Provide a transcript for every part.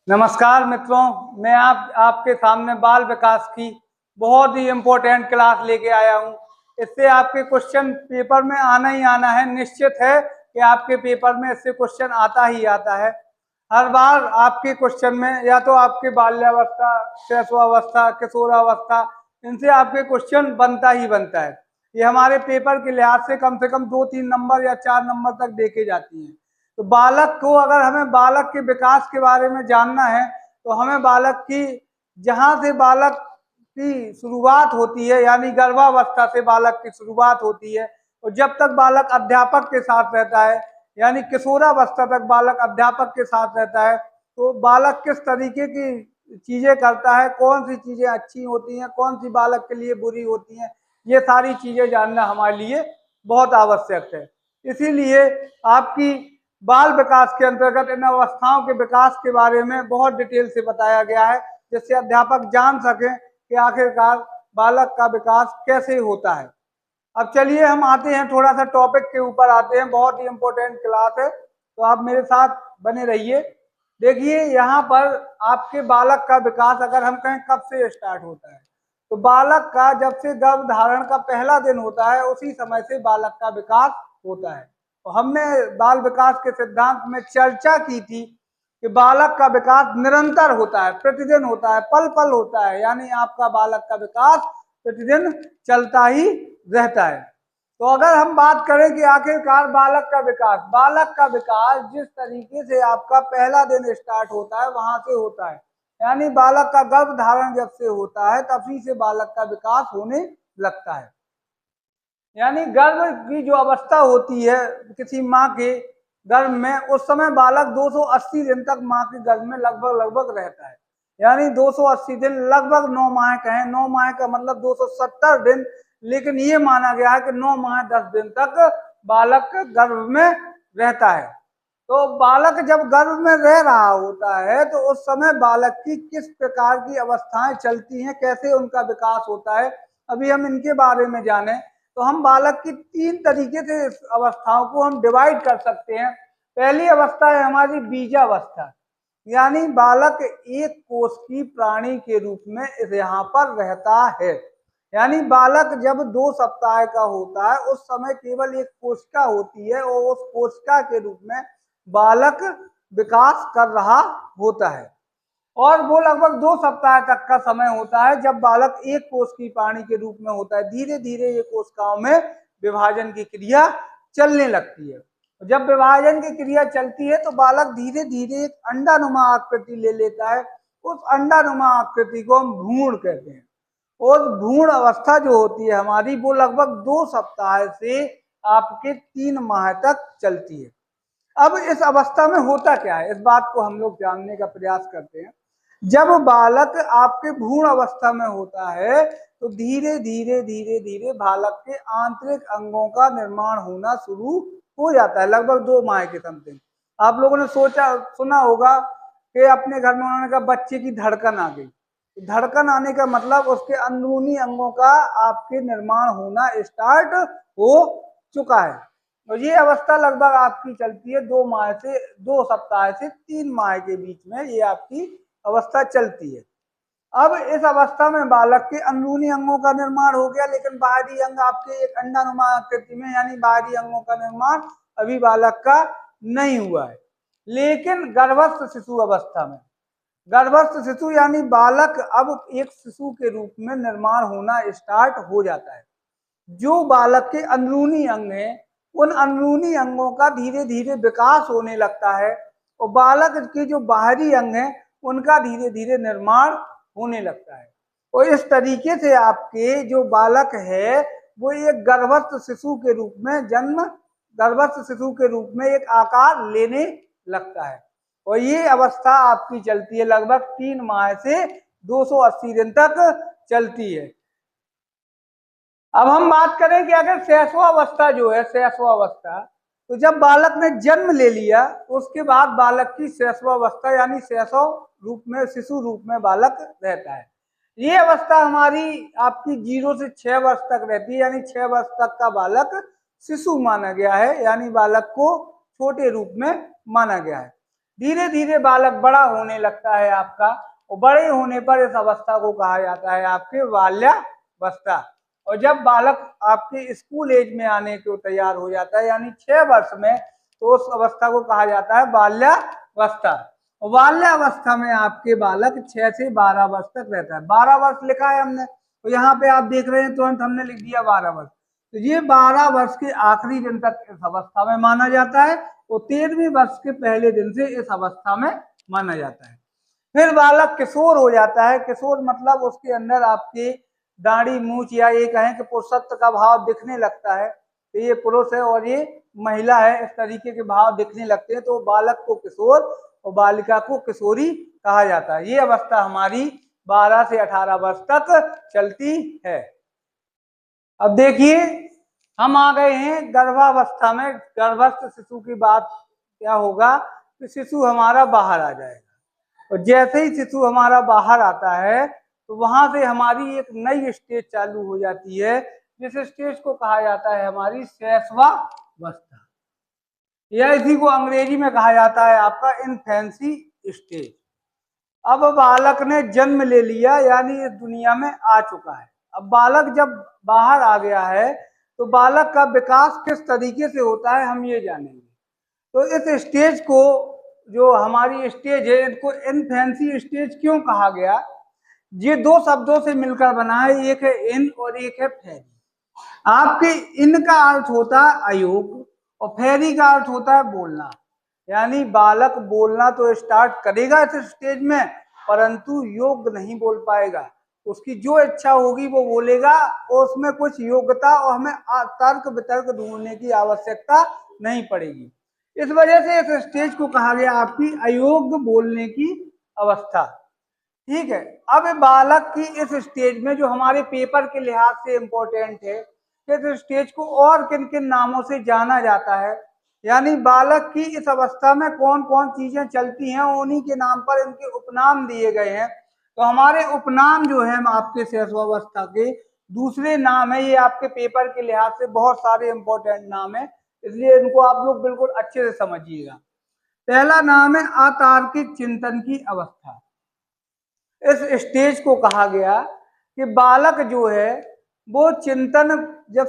नमस्कार मित्रों, मैं आपके सामने बाल विकास की बहुत ही इम्पोर्टेंट क्लास लेके आया हूँ। इससे आपके क्वेश्चन पेपर में आना ही आना है। निश्चित है कि आपके पेपर में इससे क्वेश्चन आता ही आता है। हर बार आपके क्वेश्चन में या तो आपके बाल्यावस्था, शैशवावस्था, किशोरावस्था, इनसे आपके क्वेश्चन बनता ही बनता है। ये हमारे पेपर के लिहाज से कम 2-3 नंबर या 4 नंबर तक देके जाती हैं। तो बालक को, अगर हमें बालक के विकास के बारे में जानना है तो हमें बालक की, जहां से बालक की शुरुआत होती है यानी गर्भावस्था से बालक की शुरुआत होती है और जब तक बालक अध्यापक के साथ रहता है यानी किशोरावस्था तक बालक अध्यापक के साथ रहता है, तो बालक किस तरीके की चीजें करता है, कौन सी चीजें अच्छी होती हैं, कौन सी बालक के लिए बुरी होती हैं, ये सारी चीजें जानना हमारे लिए बहुत आवश्यक है। इसीलिए आपकी बाल विकास के अंतर्गत इन अवस्थाओं के विकास के बारे में बहुत डिटेल से बताया गया है, जिससे अध्यापक जान सकें कि आखिरकार बालक का विकास कैसे होता है। अब चलिए हम आते हैं, थोड़ा सा टॉपिक के ऊपर आते हैं। बहुत ही इंपॉर्टेंट क्लास है, तो आप मेरे साथ बने रहिए। देखिए यहाँ पर आपके बालक का विकास अगर हम कहें कब से स्टार्ट होता है, तो बालक का जब से गर्भ धारण का पहला दिन होता है उसी समय से बालक का विकास होता है। तो हमने बाल विकास के सिद्धांत में चर्चा की थी कि बालक का विकास निरंतर होता है, प्रतिदिन होता है, पल पल होता है, यानी आपका बालक का विकास प्रतिदिन चलता ही रहता है। तो अगर हम बात करें कि आखिरकार बालक का विकास जिस तरीके से आपका पहला दिन स्टार्ट होता है वहां से होता है, यानी बालक का गर्भ धारण जब से होता है तभी से बालक का विकास होने लगता है। यानी गर्भ की जो अवस्था होती है किसी माँ के गर्भ में, उस समय बालक 280 दिन तक माँ के गर्भ में लगभग लगभग रहता है। यानी 280 दिन लगभग 9 माह कहें, 9 माह का मतलब 270 दिन, लेकिन ये माना गया है कि 9 माह 10 दिन तक बालक गर्भ में रहता है। तो बालक जब गर्भ में रह रहा होता है तो उस समय बालक की किस प्रकार की अवस्थाएं चलती हैं, कैसे उनका विकास होता है, अभी हम इनके बारे में जाने तो हम बालक की 3 तरीके से इस अवस्थाओं को हम डिवाइड कर सकते हैं। पहली अवस्था है हमारी बीजावस्था, यानी बालक एक कोष की प्राणी के रूप में यहाँ पर रहता है। यानी बालक जब 2 सप्ताह का होता है उस समय केवल एक कोशिका होती है और उस कोशिका के रूप में बालक विकास कर रहा होता है और वो लगभग 2 सप्ताह तक का समय होता है जब बालक एक कोष की प्राणी के रूप में होता है। धीरे धीरे ये कोशिकाओं में विभाजन की क्रिया चलने लगती है। जब विभाजन की क्रिया चलती है तो बालक धीरे धीरे एक अंडानुमा आकृति ले लेता है। उस अंडानुमा आकृति को हम भ्रूण कहते हैं। और भ्रूण अवस्था जो होती है हमारी, वो लगभग 2 सप्ताह से आपके 3 माह तक चलती है। अब इस अवस्था में होता क्या है, इस बात को हम लोग जानने का प्रयास करते हैं। जब बालक आपके भ्रूण अवस्था में होता है तो धीरे धीरे धीरे धीरे बालक के आंतरिक अंगों का निर्माण होना शुरू हो जाता है, लगभग 2 माह के समथिंग। आप लोगों ने सुना होगा कि अपने घर में उन्होंने कहा बच्चे की धड़कन आ गई। धड़कन आने का मतलब उसके अंदरूनी अंगों का आपके निर्माण होना स्टार्ट हो चुका है। और ये अवस्था लगभग आपकी चलती है 2 सप्ताह से 3 माह के बीच में ये आपकी अवस्था चलती है। अब इस अवस्था में बालक के अंदरूनी अंगों का निर्माण हो गया, लेकिन बाहरी अंग आपके एक अंडानुमा आकृति में, यानी बाहरी अंगों का निर्माण अभी बालक का नहीं हुआ है। लेकिन गर्भस्थ शिशु अवस्था में, गर्भस्थ शिशु यानी बालक अब एक शिशु के रूप में निर्माण होना स्टार्ट हो जाता है। जो बालक के अंदरूनी अंग हैं उन अंदरूनी अंगों का धीरे धीरे विकास होने लगता है और बालक के जो बाहरी अंग हैं उनका धीरे धीरे निर्माण होने लगता है। और इस तरीके से आपके जो बालक है वो एक गर्भस्थ शिशु के रूप में एक आकार लेने लगता है। और ये अवस्था आपकी चलती है लगभग 3 माह से 280 दिन तक चलती है। अब हम बात करें कि अगर शैशवावस्था जो है, शैशवावस्था, तो जब बालक ने जन्म ले लिया उसके बाद बालक की शैशवावस्था यानी शैशव रूप में, शिशु रूप में बालक रहता है। ये अवस्था हमारी आपकी 0 से 6 वर्ष तक रहती है, यानी 6 वर्ष तक का बालक शिशु माना गया है, यानी बालक को छोटे रूप में माना गया है। धीरे धीरे बालक बड़ा होने लगता है आपका, और बड़े होने पर इस अवस्था को कहा जाता है आपके बाल्यावस्था। और जब बालक आपके स्कूल एज में आने को तैयार हो जाता है यानी 6 वर्ष में, तो उस अवस्था को कहा जाता है बाल्यावस्था। बाल्यावस्था में आपके बालक 6 से 12 वर्ष तक रहता है। 12 वर्ष लिखा है हमने, तो यहाँ पे आप देख रहे हैं तुरंत हमने लिख दिया 12 वर्ष। तो ये 12 वर्ष के आखिरी दिन तक इस अवस्था में माना जाता है, और 13वें वर्ष के पहले दिन से इस अवस्था में माना जाता है। फिर बालक किशोर हो जाता है। किशोर मतलब उसके अंदर आपकी दाढ़ी मूछ या ये कहें कि पुरुषत्व का भाव दिखने लगता है, तो ये पुरुष है और ये महिला है, इस तरीके के भाव दिखने लगते हैं, तो बालक को किशोर और बालिका को किशोरी कहा जाता है। ये अवस्था हमारी 12 से 18 वर्ष तक चलती है। अब देखिए हम आ गए हैं गर्भावस्था में। गर्भस्थ शिशु की बात क्या होगा कि शिशु हमारा बाहर आ जाएगा, और जैसे ही शिशु हमारा बाहर आता है तो वहां से हमारी एक नई स्टेज चालू हो जाती है, जिस स्टेज को कहा जाता है हमारी शैशवावस्था, या इसी को अंग्रेजी में कहा जाता है आपका इन्फेंसी स्टेज। अब बालक ने जन्म ले लिया यानी इस दुनिया में आ चुका है। अब बालक जब बाहर आ गया है तो बालक का विकास किस तरीके से होता है हम ये जानेंगे। तो इस स्टेज को, जो हमारी स्टेज है, इनको इन्फेंसी स्टेज क्यों कहा गया? ये 2 शब्दों से मिलकर बना है, एक है इन और एक है फेरी। आपके इन का अर्थ होता है अयोग और फेरी का अर्थ होता है बोलना। यानी बालक बोलना तो स्टार्ट करेगा इस स्टेज में, परंतु योग्य नहीं बोल पाएगा। उसकी जो इच्छा होगी वो बोलेगा, और उसमें कुछ योग्यता और हमें तर्क वितर्क ढूंढने की आवश्यकता नहीं पड़ेगी। इस वजह से इस स्टेज को कहा गया आपकी अयोग्य बोलने की अवस्था। ठीक है। अब बालक की इस स्टेज में जो हमारे पेपर के लिहाज से इम्पोर्टेंट है, इस स्टेज को और किन किन नामों से जाना जाता है, यानी बालक की इस अवस्था में कौन कौन चीजें चलती हैं, उन्हीं के नाम पर इनके उपनाम दिए गए हैं। तो हमारे उपनाम जो है आपके शैशवावस्था के दूसरे नाम है, ये आपके पेपर के लिहाज से बहुत सारे इंपॉर्टेंट नाम है, इसलिए इनको आप लोग बिल्कुल अच्छे से समझिएगा। पहला नाम है अतार्किक चिंतन की अवस्था। इस स्टेज को कहा गया कि बालक जो है वो चिंतन, जब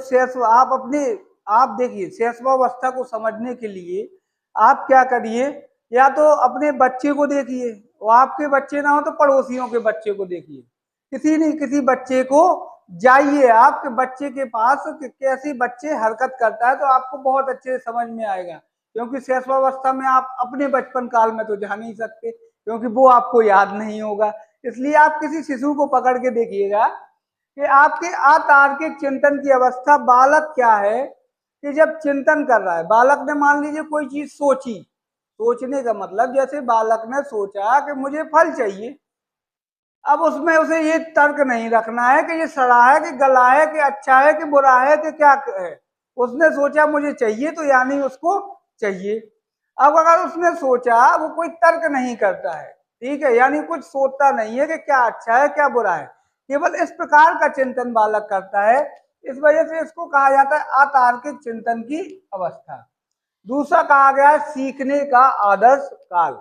आप देखिए शैशवावस्था को समझने के लिए आप क्या करिए, या तो अपने बच्चे को देखिए, और आपके बच्चे ना हो तो पड़ोसियों के बच्चे को देखिए, किसी न किसी बच्चे को जाइए आपके बच्चे के पास कि कैसे बच्चे हरकत करता है, तो आपको बहुत अच्छे से समझ में आएगा। क्योंकि शैशवावस्था में आप अपने बचपन काल में तो जा नहीं सकते, क्योंकि वो आपको याद नहीं होगा। इसलिए आप किसी शिशु को पकड़ के देखिएगा कि आपके अतार्किक चिंतन की अवस्था बालक क्या है कि जब चिंतन कर रहा है, बालक ने मान लीजिए कोई चीज सोची, सोचने का मतलब जैसे बालक ने सोचा कि मुझे फल चाहिए, अब उसमें उसे ये तर्क नहीं रखना है कि ये सड़ा है कि गला है कि अच्छा है कि बुरा है कि क्या है। उसने सोचा मुझे चाहिए, तो यानी उसको चाहिए। अब अगर उसने सोचा, वो कोई तर्क नहीं करता है, ठीक है, यानी कुछ सोचता नहीं है कि क्या अच्छा है क्या बुरा है, केवल इस प्रकार का चिंतन बालक करता है। इस वजह से इसको कहा जाता है अतार्किक चिंतन की अवस्था। दूसरा कहा गया है सीखने का आदर्श काल।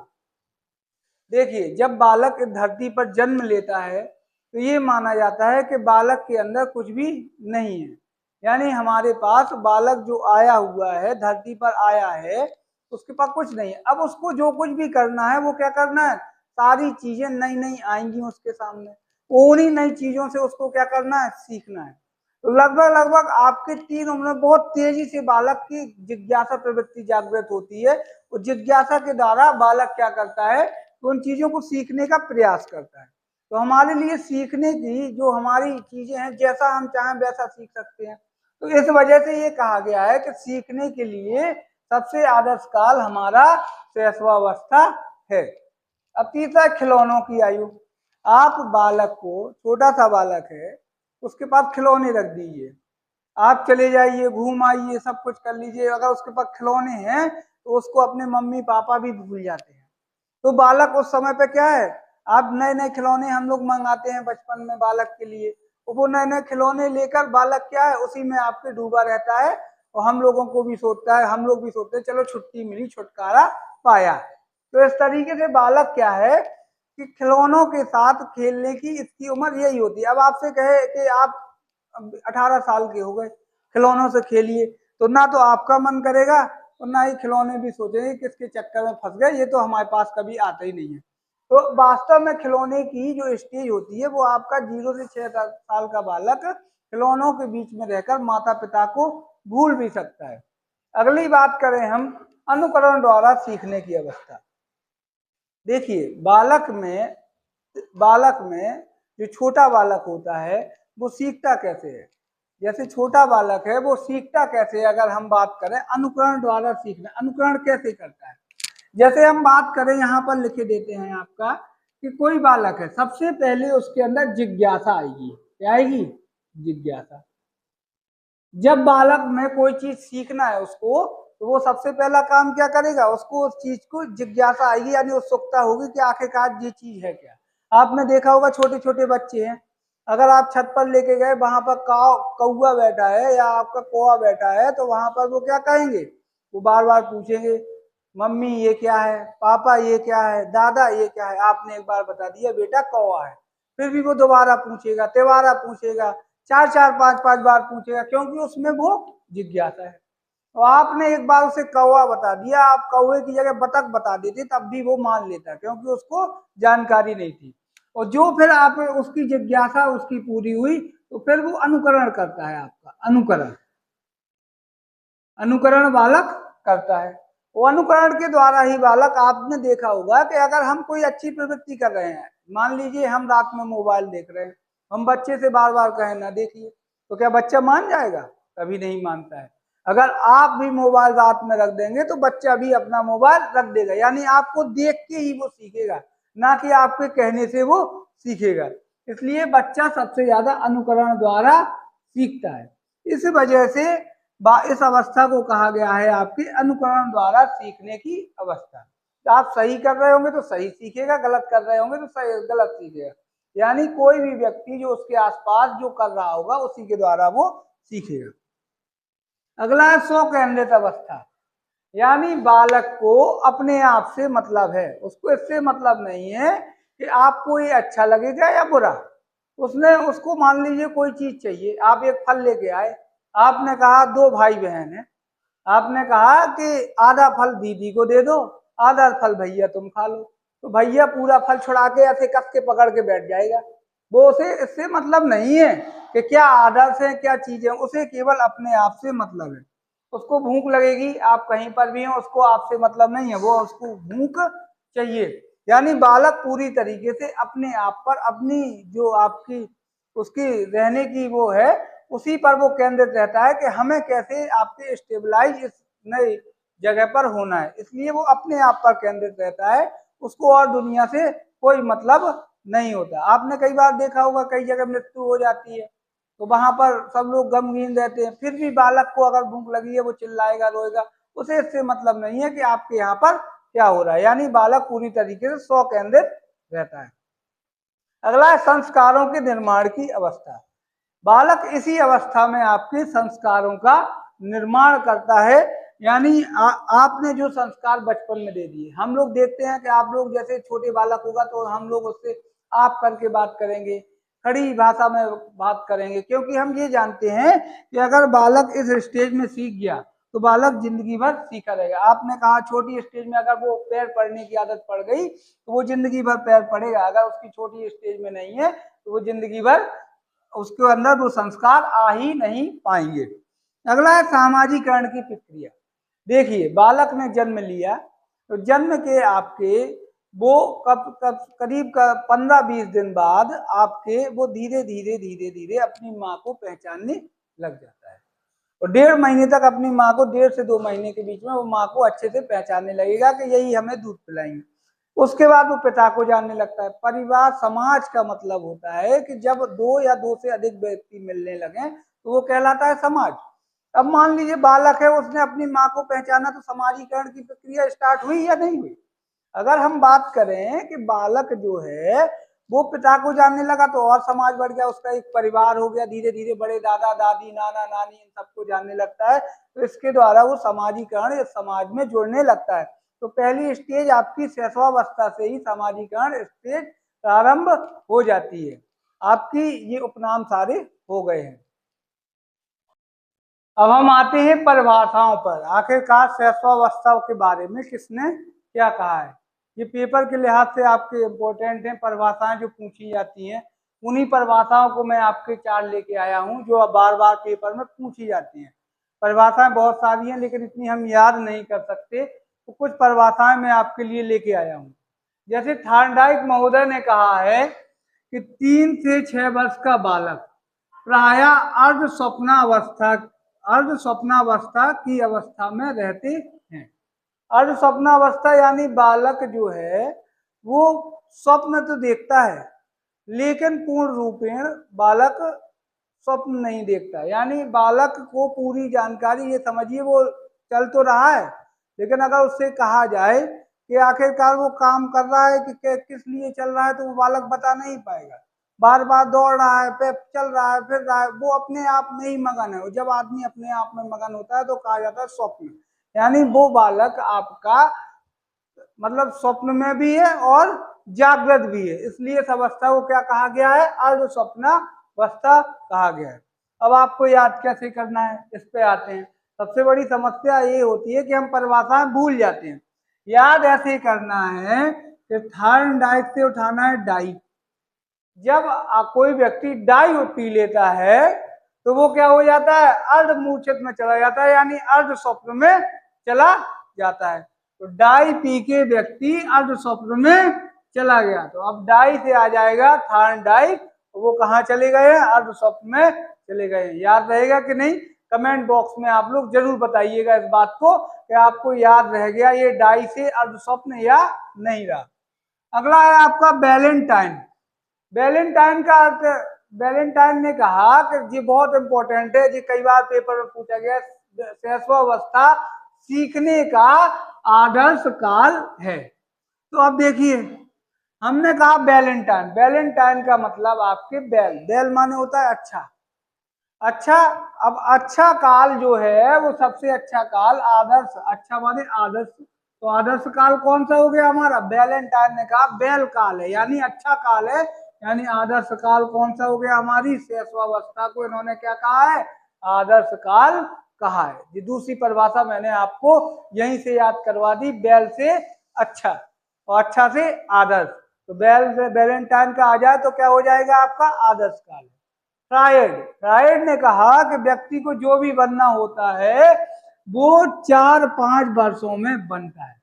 देखिए जब बालक इस धरती पर जन्म लेता है तो ये माना जाता है कि बालक के अंदर कुछ भी नहीं है, यानी हमारे पास बालक जो आया हुआ है, धरती पर आया है, उसके पास कुछ नहीं है। अब उसको जो कुछ भी करना है वो क्या करना है, सारी चीजें नई नई आएंगी उसके सामने, उन्हीं नई चीजों से उसको क्या करना है, सीखना है। तो लगभग लगभग आपके 3 उम्र में बहुत तेजी से बालक की जिज्ञासा प्रवृत्ति जागृत होती है, और जिज्ञासा के द्वारा बालक क्या करता है, तो उन चीजों को सीखने का प्रयास करता है। तो हमारे लिए सीखने की जो हमारी चीजें हैं, जैसा हम चाहें वैसा सीख सकते हैं। तो इस वजह से ये कहा गया है कि सीखने के लिए सबसे आदर्श काल हमारा शैशवावस्था है। अब तीसरा खिलौनों की आयु। आप बालक को, छोटा सा बालक है, उसके पास खिलौने रख दीजिए, आप चले जाइए, घूम आइए, सब कुछ कर लीजिए, अगर उसके पास खिलौने हैं तो उसको अपने मम्मी पापा भी भूल जाते हैं। तो बालक उस समय पे क्या है, आप नए नए खिलौने हम लोग मंगाते हैं बचपन में बालक के लिए, तो वो नए नए खिलौने लेकर बालक क्या है, उसी में आपके डूबा रहता है, और हम लोगों को भी सोचता है, हम लोग भी सोचते हैं चलो छुट्टी मिली, छुटकारा पाया। तो इस तरीके से बालक क्या है कि खिलौनों के साथ खेलने की इसकी उम्र यही होती है। अब आपसे कहे कि आप 18 साल के हो गए, खिलौनों से खेलिए, तो ना तो आपका मन करेगा और ना ही खिलौने भी सोचेंगे किसके चक्कर में फंस गए, ये तो हमारे पास कभी आता ही नहीं है। तो वास्तव में खिलौने की जो स्टेज होती है वो आपका 0 से 6 साल का बालक खिलौनों के बीच में रहकर माता पिता को भूल भी सकता है। अगली बात करें हम अनुकरण द्वारा सीखने की अवस्था। देखिए बालक में जो छोटा बालक होता है वो सीखता कैसे है। जैसे छोटा बालक है वो सीखता कैसे है, अगर हम बात करें अनुकरण द्वारा सीखना, अनुकरण कैसे करता है। जैसे हम बात करें, यहाँ पर लिखे देते हैं आपका कि कोई बालक है, सबसे पहले उसके अंदर जिज्ञासा आएगी। क्या आएगी? जिज्ञासा। जब बालक में कोई चीज सीखना है उसको, तो वो सबसे पहला काम क्या करेगा, उसको उस चीज को जिज्ञासा आएगी, यानी उत्सुकता होगी कि आखिरकार ये चीज है क्या। आपने देखा होगा छोटे छोटे बच्चे हैं, अगर आप छत पर लेके गए, वहां पर कौआ बैठा है या आपका कौआ बैठा है, तो वहां पर वो क्या कहेंगे, वो बार बार पूछेंगे मम्मी ये क्या है, पापा ये क्या है, दादा ये क्या है। आपने एक बार बता दिया बेटा कौआ है, फिर भी वो दोबारा पूछेगा, तिबारा पूछेगा, चार चार पांच पांच बार पूछेगा, क्योंकि उसमें वो जिज्ञासा है। तो आपने एक बार उसे कौवा बता दिया, आप कौवे की जगह बतख बता देते तब भी वो मान लेता, क्योंकि उसको जानकारी नहीं थी। और जो फिर आप उसकी जिज्ञासा उसकी पूरी हुई, तो फिर वो अनुकरण करता है। आपका अनुकरण बालक करता है। वो अनुकरण के द्वारा ही बालक, आपने देखा होगा कि अगर हम कोई अच्छी प्रवृत्ति कर रहे हैं, मान लीजिए हम रात में मोबाइल देख रहे हैं, हम बच्चे से बार बार कहें ना देखिए, तो क्या बच्चा मान जाएगा? कभी नहीं मानता है। अगर आप भी मोबाइल रात में रख देंगे तो बच्चा भी अपना मोबाइल रख देगा, यानी आपको देख के ही वो सीखेगा, ना कि आपके कहने से वो सीखेगा। इसलिए बच्चा सबसे ज्यादा अनुकरण द्वारा सीखता है। इस वजह से इस अवस्था को कहा गया है आपके अनुकरण द्वारा सीखने की अवस्था। तो आप सही कर रहे होंगे तो सही सीखेगा, गलत कर रहे होंगे तो सही गलत सीखेगा। यानी कोई भी व्यक्ति जो उसके आसपास जो कर रहा होगा उसी के द्वारा वो सीखेगा। अगला है स्व केंद्रित अवस्था, यानी बालक को अपने आप से मतलब है, उसको इससे मतलब नहीं है कि आपको ये अच्छा लगेगा या बुरा। उसको मान लीजिए कोई चीज चाहिए, आप एक फल लेके आए, आपने कहा दो भाई बहन है, आपने कहा कि आधा फल दीदी को दे दो, आधा फल भैया तुम खा लो, तो भैया पूरा फल छुड़ा के ऐसे कस के पकड़ के बैठ जाएगा। वो उसे इससे मतलब नहीं है कि क्या आदर्श है क्या चीज है, उसे केवल अपने आप से मतलब है। उसको भूख लगेगी, आप कहीं पर भी हो, उसको आपसे मतलब नहीं है, वो उसको भूख चाहिए। यानी बालक पूरी तरीके से अपने आप पर, अपनी जो आपकी उसकी रहने की वो है, उसी पर वो केंद्रित रहता है कि हमें कैसे आपके स्टेबलाइज इस नई जगह पर होना है। इसलिए वो अपने आप पर केंद्रित रहता है, उसको और दुनिया से कोई मतलब नहीं होता। आपने कई बार देखा होगा कई जगह मृत्यु हो जाती है तो वहां पर सब लोग गमगीन रहते हैं, फिर भी बालक को अगर भूख लगी है वो चिल्लाएगा रोएगा, उसे इससे मतलब नहीं है कि आपके यहाँ पर क्या हो रहा है। यानी बालक पूरी तरीके से स्व केंद्रित रहता है। अगला है संस्कारों के निर्माण की अवस्था। बालक इसी अवस्था में आपके संस्कारों का निर्माण करता है। यानी आपने जो संस्कार बचपन में दे दिए, हम लोग देखते हैं कि आप लोग जैसे छोटे बालक होगा तो हम लोग उससे आप करके बात करेंगे, खड़ी भाषा में बात करेंगे, क्योंकि हम ये जानते हैं कि अगर बालक इस स्टेज में सीख गया तो बालक जिंदगी भर सीखा रहेगा। आपने कहा छोटी स्टेज में अगर वो पैर पड़ने की आदत पड़ गई तो वो जिंदगी भर पैर पड़ेगा, अगर उसकी छोटी स्टेज में नहीं है तो वो जिंदगी भर उसके अंदर वो संस्कार आ ही नहीं पाएंगे। अगला है सामाजिकरण की प्रक्रिया। देखिए बालक ने जन्म लिया तो जन्म के आपके वो करीब 15-20 दिन बाद आपके वो धीरे धीरे धीरे धीरे अपनी माँ को पहचानने लग जाता है, और 1.5 महीने तक अपनी माँ को, 1.5 से 2 महीने के बीच में वो माँ को अच्छे से पहचानने लगेगा कि यही हमें दूध पिलाएंगे। उसके बाद वो पिता को जानने लगता है। परिवार समाज का मतलब होता है कि जब 2 या 2 से अधिक व्यक्ति मिलने लगे तो वो कहलाता है समाज। अब मान लीजिए बालक है, उसने अपनी माँ को पहचाना, तो समाजीकरण की प्रक्रिया स्टार्ट हुई या नहीं हुई? अगर हम बात करें कि बालक जो है वो पिता को जानने लगा तो और समाज बढ़ गया, उसका एक परिवार हो गया, धीरे धीरे बड़े दादा दादी नाना नानी इन सबको जानने लगता है, तो इसके द्वारा वो समाजीकरण इस समाज में जुड़ने लगता है। तो पहली स्टेज आपकी शैशवावस्था से ही सामाजिकरण स्टेज प्रारंभ हो जाती है। आपकी ये उपनाम सारे हो गए हैं। अब हम आते हैं परिभाषाओं पर। आखिरकार शैशवावस्था के बारे में किसने क्या कहा है, ये पेपर के लिहाज से आपके इम्पोर्टेंट हैं। परिभाषाएं जो पूछी जाती हैं उन्हीं परिभाषाओं को मैं आपके चार्ट लेके आया हूं जो बार बार पेपर में पूछी जाती हैं। परिभाषाएं बहुत सारी हैं लेकिन इतनी हम याद नहीं कर सकते, तो कुछ परिभाषाएं मैं आपके लिए लेके आया हूँ। जैसे थॉर्नडाइक महोदय ने कहा है कि 3 से 6 वर्ष का बालक प्राय अर्ध स्वप्नावस्था की अवस्था में रहते हैं। अर्ध स्वप्नावस्था यानी बालक जो है वो स्वप्न तो देखता है लेकिन पूर्ण रूपेण बालक स्वप्न नहीं देखता, यानी बालक को पूरी जानकारी, ये समझिए वो चल तो रहा है लेकिन अगर उससे कहा जाए कि आखिरकार वो काम कर रहा है कि किस लिए चल रहा है तो वो बालक बता नहीं पाएगा। बार बार दौड़ रहा है, पे चल रहा है, फिर रहा है, वो अपने आप में ही मगन है। जब आदमी अपने आप में मगन होता है तो कहा जाता है स्वप्न, यानी वो बालक आपका मतलब स्वप्न में भी है और जागृत भी है, इसलिए इस अवस्था को क्या कहा गया है, अर्ध स्वप्नावस्था कहा गया है। अब आपको याद कैसे करना है, इस पे आते हैं। सबसे बड़ी समस्या ये होती है कि हम परिभाषाएं भूल जाते हैं। याद ऐसे करना है कि थॉर्नडाइक से उठाना है डाई। जब कोई व्यक्ति डाई पी लेता है तो वो क्या हो जाता है, अर्ध मूर्छित में चला जाता है, यानी अर्ध स्वप्न में चला जाता है। तो डाई पी के व्यक्ति अर्ध स्वप्न में चला गया, तो अब डाई से आ जाएगा थॉर्नडाइक, वो कहाँ चले गए, अर्ध स्वप्न में चले गए। याद रहेगा कि नहीं, कमेंट बॉक्स में आप लोग जरूर बताइएगा इस बात को कि आपको याद रह गया ये डाई से अर्ध स्वप्न या नहीं रहा। अगला है आपका वैलेंटाइन। वैलेंटाइन का अर्थ, वैलेंटाइन ने कहा कि ये बहुत इंपॉर्टेंट है, ये कई बार पेपर में पूछा गया, शैशवावस्था सीखने का आदर्श काल है। तो अब देखिए हमने कहा वैलेंटाइन, वैलेंटाइन का मतलब आपके बैल, बैल माने होता है अच्छा, अच्छा। अब अच्छा काल जो है वो सबसे अच्छा काल, आदर्श, अच्छा माने आदर्श, तो आदर्श काल कौन सा हो गया हमारा, वैलेंटाइन ने कहा बैल काल है, यानी अच्छा काल है, यानी आदर्श काल कौन सा हो गया, हमारी शैशवावस्था को इन्होंने क्या कहा है, आदर्श काल कहा है। ये दूसरी परिभाषा मैंने आपको यहीं से याद करवा दी, बैल से अच्छा और अच्छा से आदर्श, तो बैल से वैलेंटाइन का आ जाए तो क्या हो जाएगा आपका आदर्श काल। फ्रायड ने कहा कि व्यक्ति को जो भी बनना होता है वो 4-5 वर्षों में बनता है,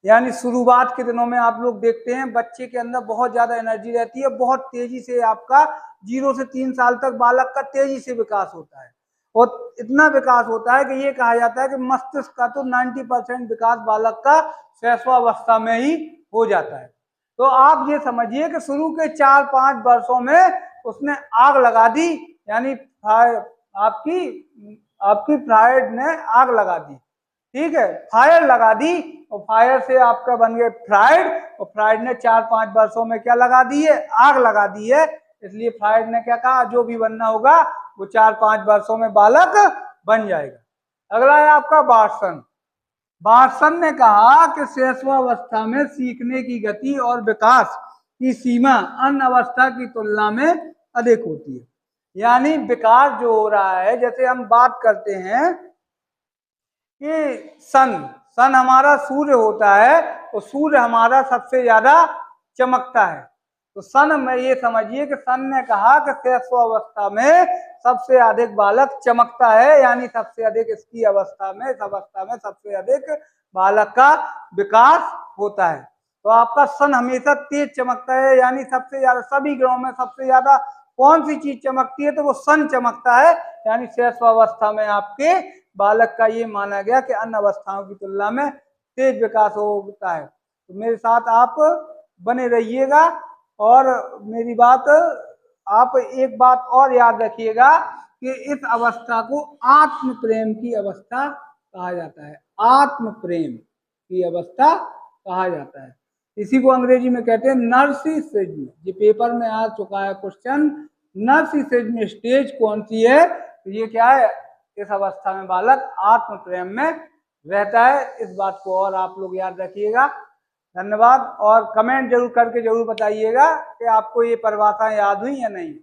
यानी शुरुआत के दिनों में आप लोग देखते हैं बच्चे के अंदर बहुत ज्यादा एनर्जी रहती है, बहुत तेजी से आपका 0 से 3 साल तक बालक का तेजी से विकास होता है, और इतना विकास होता है कि ये कहा जाता है कि मस्तिष्क का तो 90% विकास बालक का शैशवावस्था में ही हो जाता है। तो आप ये समझिए कि शुरू के 4-5 वर्षों में उसने आग लगा दी, यानी आपकी फ्रायड ने आग लगा दी, ठीक है, फायर लगा दी, और फायर से आपका बन गए फ्रायड, और फ्रायड ने 4-5 वर्षों में क्या लगा दी है, आग लगा दी है, इसलिए फ्रायड ने क्या कहा, जो भी बनना होगा वो 4-5 वर्षों में बालक बन जाएगा। अगला है आपका बार्सन। बार्सन ने कहा कि शैशवावस्था में सीखने की गति और विकास की सीमा अन्य अवस्था की तुलना में अधिक होती है, यानी विकास जो हो रहा है, जैसे हम बात करते हैं कि सन हमारा सूर्य होता है, तो सूर्य हमारा सबसे ज्यादा चमकता है, तो सन में ये समझिए कि सन ने कहा कि शैशवावस्था में सबसे अधिक बालक चमकता है, यानी सबसे अधिक इसकी अवस्था में, इस अवस्था में सबसे अधिक बालक का विकास होता है। तो आपका सन हमेशा तेज चमकता है, यानी सबसे ज्यादा सभी ग्रहों में सबसे ज्यादा कौन सी चीज चमकती है, तो वो सन चमकता है, यानी शैशवावस्था में आपके बालक का ये माना गया कि अन्य अवस्थाओं की तुलना में तेज विकास होता है। तो मेरे साथ आप बने रहिएगा, और मेरी बात आप एक बात और याद रखिएगा कि इस अवस्था को आत्म प्रेम की अवस्था कहा जाता है, आत्म प्रेम की अवस्था कहा जाता है। इसी को अंग्रेजी में कहते हैं नर्सिसिज्म। ये पेपर में आ चुका है क्वेश्चन, नर्सिसिज्म स्टेज कौन सी है, तो ये क्या है, इस अवस्था में बालक आत्म प्रेम में रहता है। इस बात को और आप लोग याद रखिएगा। धन्यवाद। और कमेंट जरूर करके जरूर बताइएगा कि आपको ये परिभाषा याद हुई या नहीं।